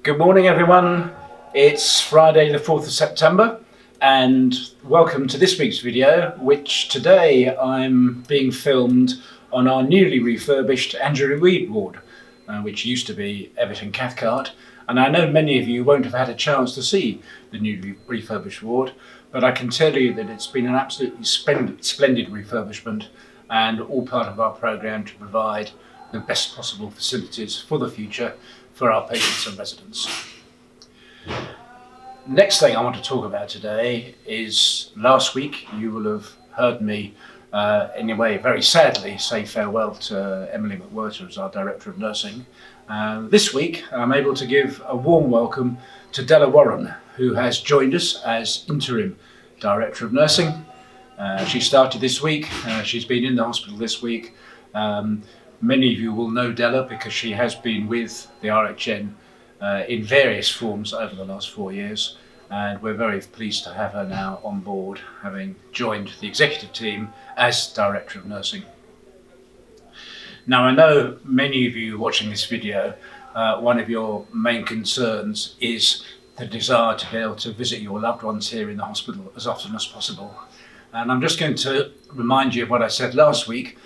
Good morning everyone, it's Friday the 4th of September and welcome to this week's video, which today I'm being filmed on our newly refurbished Andrew Reed ward, which used to be Everton Cathcart, and I know many of you won't have had a chance to see the newly refurbished ward, but I can tell you that it's been an absolutely splendid refurbishment and all part of our programme to provide the best possible facilities for the future for our patients and residents. Next thing I want to talk about today is last week you will have heard me in a way very sadly say farewell to Emily McWhirter as our Director of Nursing. This week I'm able to give a warm welcome to Della Warren, who has joined us as Interim Director of Nursing. She started this week, she's been in the hospital this week. Many of you will know Della because she has been with the RHN in various forms over the last 4 years, and we're very pleased to have her now on board, having joined the executive team as Director of Nursing. Now, I know many of you watching this video, one of your main concerns is the desire to be able to visit your loved ones here in the hospital as often as possible. And I'm just going to remind you of what I said last week.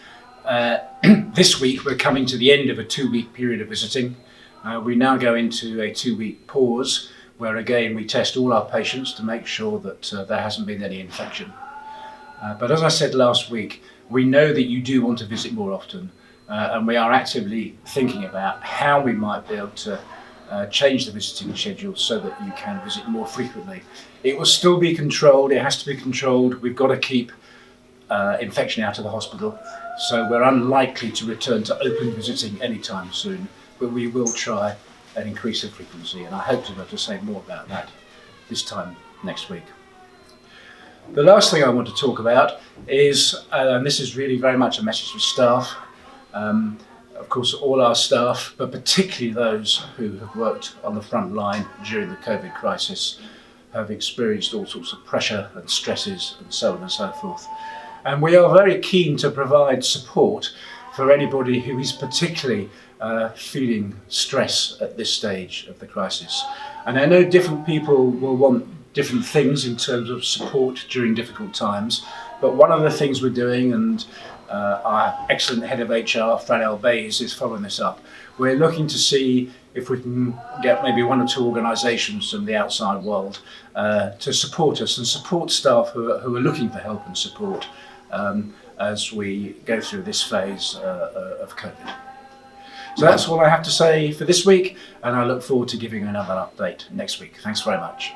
This week we're coming to the end of a 2-week period of visiting. We now go into a 2-week pause where again we test all our patients to make sure that there hasn't been any infection. But as I said last week, we know that you do want to visit more often, and we are actively thinking about how we might be able to change the visiting schedule so that you can visit more frequently. It will still be controlled, it has to be controlled. We've got to keep infection out of the hospital, so we're unlikely to return to open visiting anytime soon, but we will try and increase the frequency, and I hope to be able to say more about that this time next week. The last thing I want to talk about is, and this is really very much a message for staff, of course all our staff, but particularly those who have worked on the front line during the COVID crisis, have experienced all sorts of pressure and stresses and so on and so forth. And we are very keen to provide support for anybody who is particularly feeling stress at this stage of the crisis. And I know different people will want different things in terms of support during difficult times, but one of the things we're doing, and our excellent head of HR, Fran Bays, is following this up, we're looking to see if we can get maybe 1 or 2 organisations from the outside world to support us and support staff who are looking for help and support as we go through this phase of COVID. So that's all I have to say for this week, and I look forward to giving you another update next week. Thanks very much.